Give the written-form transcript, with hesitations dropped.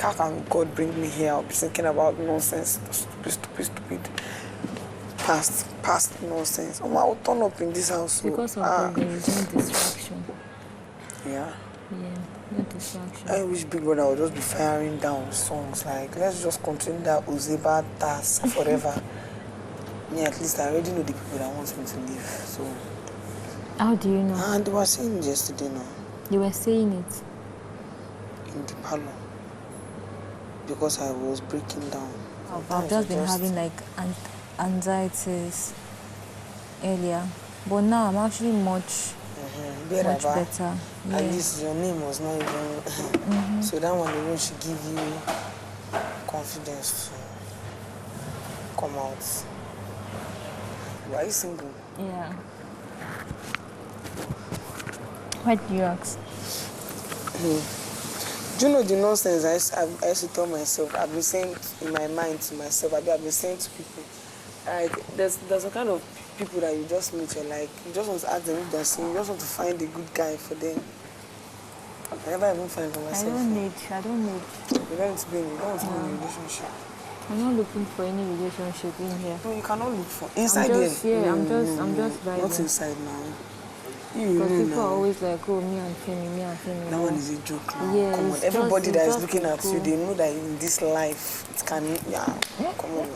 how can God bring me here? I'll be thinking about nonsense, stupid, past nonsense. I will turn up in this house. Because of there is no distraction. Yeah. Yeah, no distraction. I wish Big Brother would just be firing down songs like, let's just continue that Uzeba task forever. Me, at least I already know the people that want me to leave. So. How do you know? And they were saying it yesterday now. They were saying it? In the parlor. Because I was breaking down. I've just been having like anxieties earlier. But now I'm actually much better. At least your name was not even... So that one alone should give you confidence to come out. Why are you single? Yeah. Why do you ask? Do you know the nonsense I used to tell myself? I've been saying in my mind to myself, I've been saying to people, like, there's some kind of people that you just meet, you're like, you just want to ask them if they're single, you just want to find a good guy for them. I never even find for myself. I don't need. You don't want to be in a relationship. I'm not looking for any relationship in here. No, you cannot look for inside there. Yeah, I'm just vibing. Not inside now. Because people are always like, oh, me and Femi. That one is a joke. Yeah, come on. Everybody that is looking at you, they know that in this life, it can, come on.